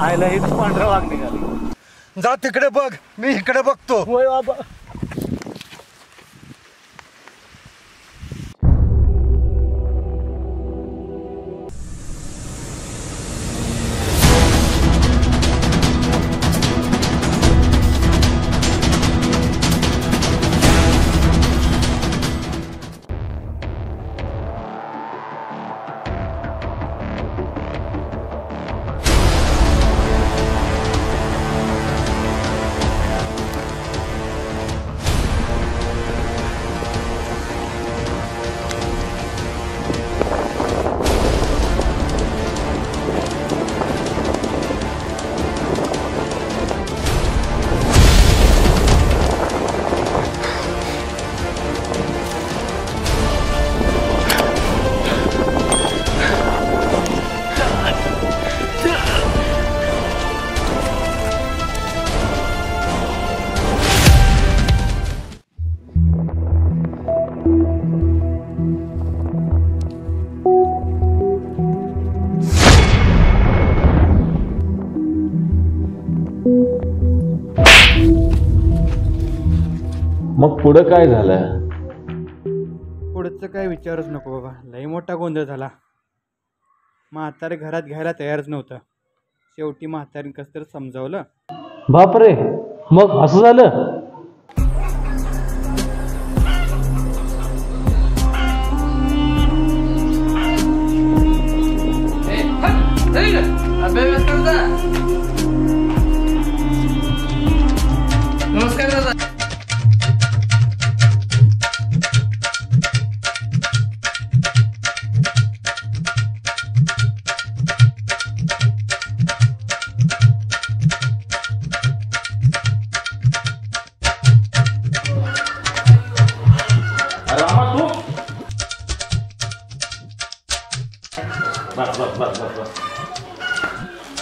आयला ही पांढरा वाघ निघाली. जा तिकडे बघ, मी इकडे बघतो. होय बाबा. मग पुढं काय झालं? पुढचं काय विचारच नको बाबा, लई मोठा गोंधळ झाला. म्हातारे घरात घ्यायला तयारच नव्हतं. शेवटी म्हातारीने कसं तर समजावलं. बापरे, मग असं झालं? नमस्कार दादा.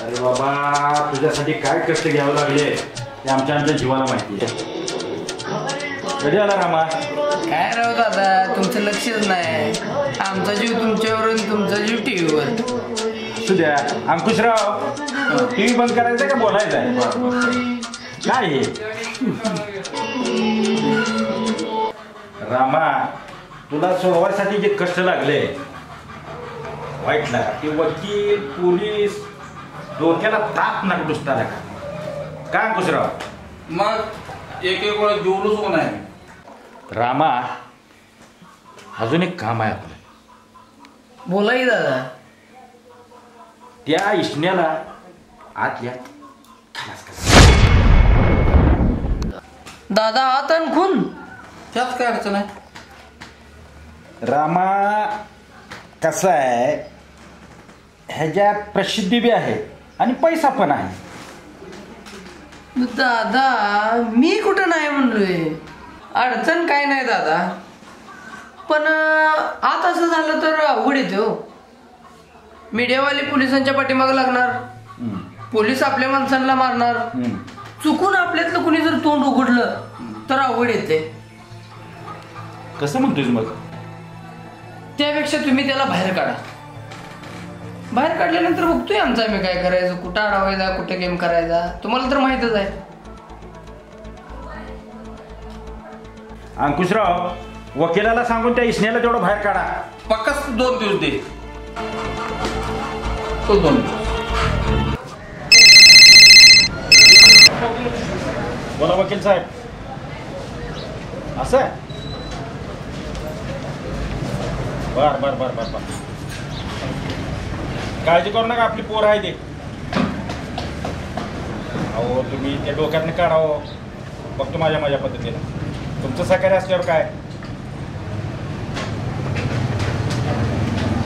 अरे बाबा, तुझ्यासाठी काय कष्ट घ्यावं लागले ते आमच्या जीवाला माहिती आहे. कधी आला रामा? काय राव दादा, तुमचं लक्षच नाही. आमचा जीव तुमच्यावर आणि तुमचा जीव टीव्हीवर. असू द्या अंकुशराव, टीव्ही बंद करायचं का बोलायचं आहे? काय हे रामा, तुला सोडवायसाठी जे कष्ट लागले वाईट ना, ते वकील पोलीस डोक्याला ताप नाक दुसता का काय अंकुशराव? मग एक एक वेळा जेवलोच कोण आहे. रामा, अजून एक काम आहे आपलं. बोलाही दादा. त्या इष्ण्याला आत या दादा, आत आणखून त्यात काय अडचण आहे? रामा, कसं आहे, ह्याच्यात प्रसिद्धी बी आहे आणि पैसा पण आहे. दादा, मी कुठं नाही म्हणलोय. अडचण काय नाही दादा, पण आता असं झालं तर अवघड येते हो. मीडियावाले पोलिसांच्या पाठीमागे लागणार, पोलीस आपल्या माणसांना मारणार. चुकून आपल्यातलं कुणी जर तोंड उघडलं तर अवघड येते. कसं म्हणतोय मग? त्यापेक्षा तुम्ही त्याला बाहेर काढा. बाहेर काढल्यानंतर बघतोय आमचं आम्ही काय करायचं, कुठं अडवायचा, कुठे गेम करायचा. तुम्हाला तर माहितच आहे. अंकुशराव, वकिलाला सांगून त्या इष्ण्याला तेवढं बाहेर काढा. पक्काच 2 दिवस दे. तो 2 दिवस. बोला वकील साहेब. असं आहे? बर बर बर बर बर. काळजी करू नका, आपली पोर आहे ते. अहो तुम्ही त्या डोक्यातनं काढावं, बघतो माझ्या पद्धतीनं. तुमचं सहकार्य असल्यावर काय.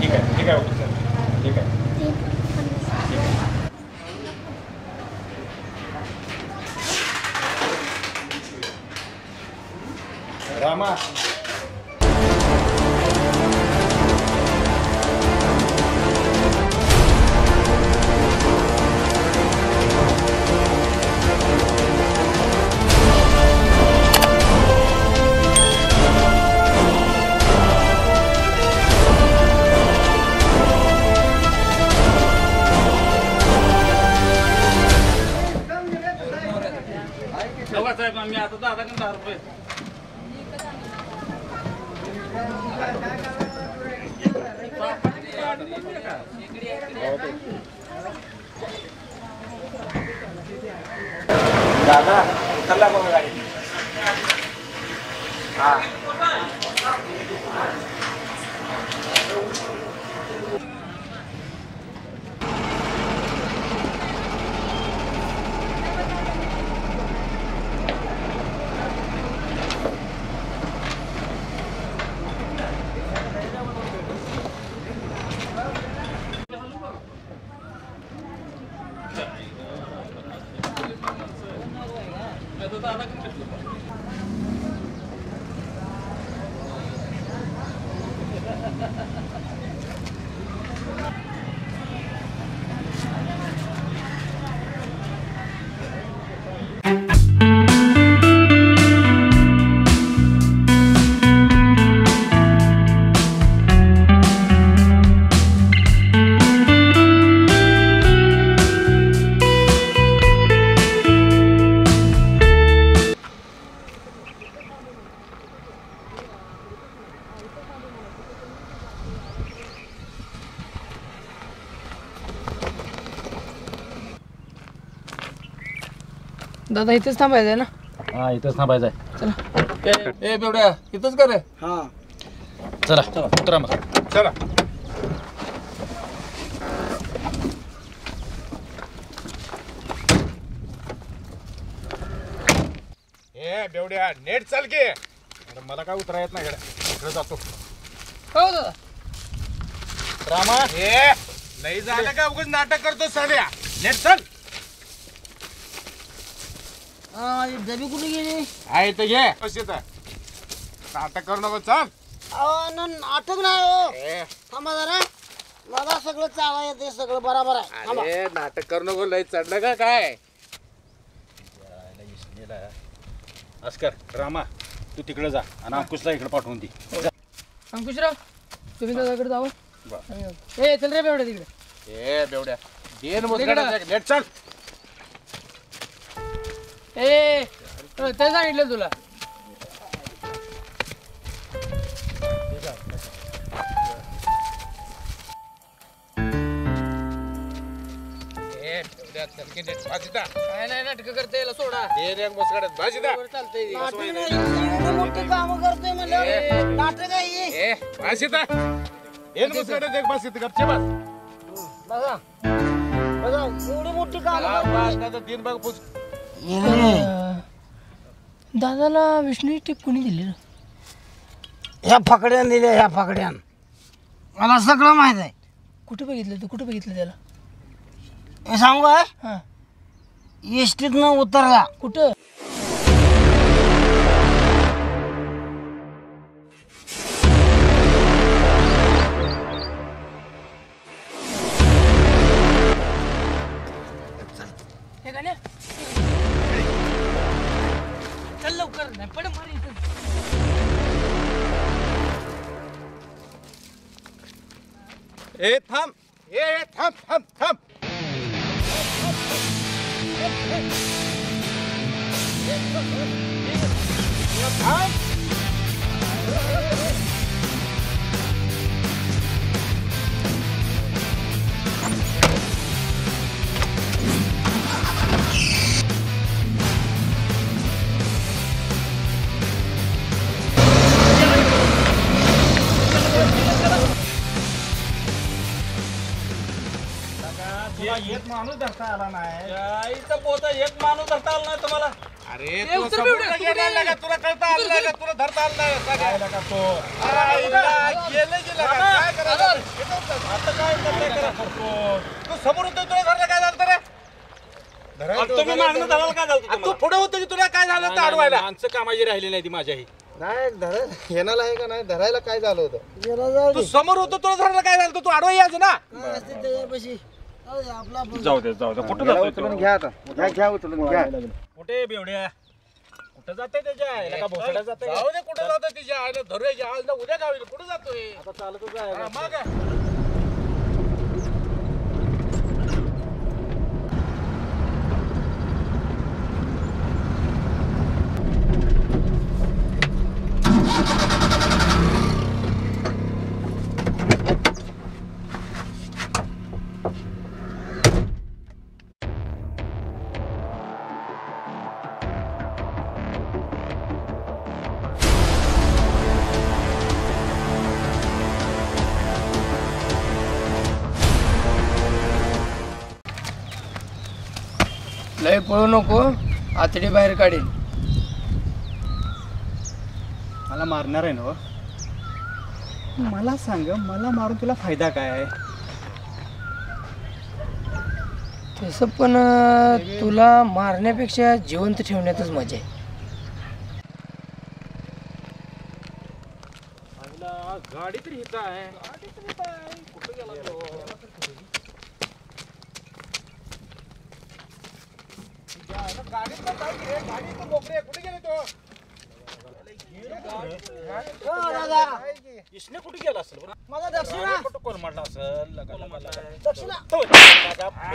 ठीक आहे ओके सर, ठीक आहे. रामा साहेब आम्ही आता 10 रुपये दादा उतरला बघा गाडी. हा दादा इथेच थांबायचं ना. हा इथंच थांबायचं आहे. ए बेवड्या इथंच कर रे. चला उतरा मग. चला. ए बेवड्या नेट चाल की. अरे मला काय उतरा येत नाही गड्या, इकडे जातो. हो दादा. रामा ए नाही झालं का, उगाच नाटक करतो साध्या. नेट चल. डबी कुठे गेली? आहे तर घे. कशी नाटक करू नको, चल. नाटक नाही हो. थांबा जरा, मला सगळं चाला येते, सगळं बरोबर आहे. थांबा. अरे नाटक करू नको, लय चढलं का काय? अस्कर रामा तू तिकडे जा आणि अंकुशला इकडे पाठवून दे. अंकुशराव तुम्ही दादाकडे जावं. ए चल रे बेवड्या तिकडे. ए बेवड्या देन नेट चल. ए ते सांगितलं तुला. काय नाही नाटक करते याला सोडा. चालतंय. मोठी कामं करतोय म्हणलं नाटक आहे. बघा बघा एवढी मोठी कामं. दादाला विष्णू टिप कोणी दिली रे? ह्या फकड्यान दिल्या, ह्या फकड्यान मला सगळं माहित आहे. कुठे बघितलं तू? कुठे बघितलं त्याला? हे सांगू काय, हा एसटीतनं उतरला. कुठं? हे गाण्या चल लवकर. नाही पड मारी इथं. ए थांब. ए थांब थांब थांब. एक माणूस धरता आला नाही आईचा पोता एक माणूस धरता आला नाही तुम्हाला. अरे तू समुद्रात गेला का? तुला कळता आलं नाही का? तुला धरता आलं नाही का? काय लगा तो गेलं गेलं का? काय करायचं आता? काय करतो तू समोर होतो, तुला धरलं काय झालं रे? तुम्ही मागणं धरायला काय झालं? तू पुढे होतो की तुला काय झालं तर अडवायला? माणसं कामाची राहिली नाही ती माझ्याही. नाही धरायला येणाला आहे का नाही धरायला काय झालं होतं जरा जाऊ तू दे. समोर होतो, तुला धरलं काय झालं? तू अडवा यायचं ना. काय असते त्याच्यापाशी जाऊ दे, आपला आपण जाऊ दे कुठं घ्या जातोय उचलून तो? घ्या आता घ्या उचलून घ्या कुठे बेवड्या कुठं जाते त्याच्या आईला का भोसड्या जाते जाऊ दे, कुठं जातोय तिच्या आईला धरूया आज ना उद्या गावी कुठं जातोय? आता चालतच हा, आहे मग लय पळू नको, आतडी बाहेर काढेल. मला मारणार आहे ना हो? मला सांग, मला मारून तुला फायदा काय आहे? तसं पण तुला मारण्यापेक्षा जिवंत ठेवण्यातच मजा आहे. गाडी तरी हिथं आहे कुठं गेला तो? कुठे गेले तो? हो, दादा इसने कुठे गेला असेल बरं? माझा दक्षिणा कुठं कोण म्हणला असेल दक्षिणा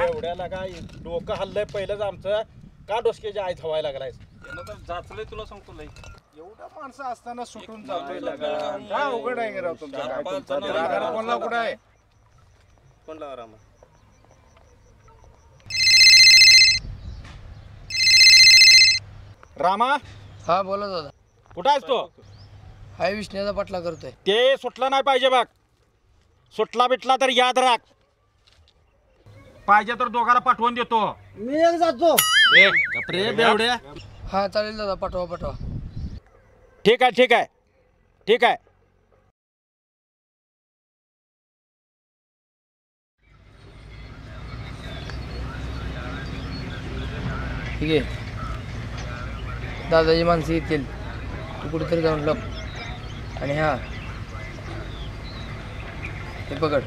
एवढ्या लागा डोकं हल्लंय पहिलंच आमचं का डोसक्याची आई धवायला लागलाय. जाचलंय तुला सांगतो लय. एवढा माणसं असताना सुटून जातोय काय अवघड आहे राव तुमचं काय तुमचं रागाला कोणला कुठं आहे कोण लावा रामा? रामा हा बोला दादा. कुठं आहेस तो? हाय विष्णूचा पटला करतोय. ते सुटला नाही पाहिजे बघ. सुटला बिटला तर याद राख. पाहिजे तर दोघाला पाठवून देतो. मी एक जातो. कपडे बेवड्या. हा चालेल दादा, पाठवा पाठवा. ठीक आहे ठीक आहे ठीक आहे. ठीक आहे, दादाची माणसं येतील, तू कुठेतरी जाऊन लप. आणि हा हे पकड,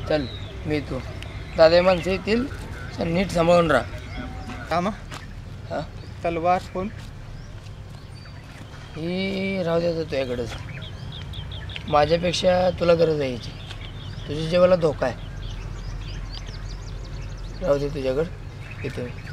चल मी येतो. दादाची माणसं येतील, चल नीट सांभाळून राहा. कामा हा तलवार कोण? ही राहू द्या तुझ्याकडेच. माझ्यापेक्षा तुला गरज आहे याची. तुझ्या जीवाला धोका आहे. राहू दे तुझ्याकडं, येतो मी.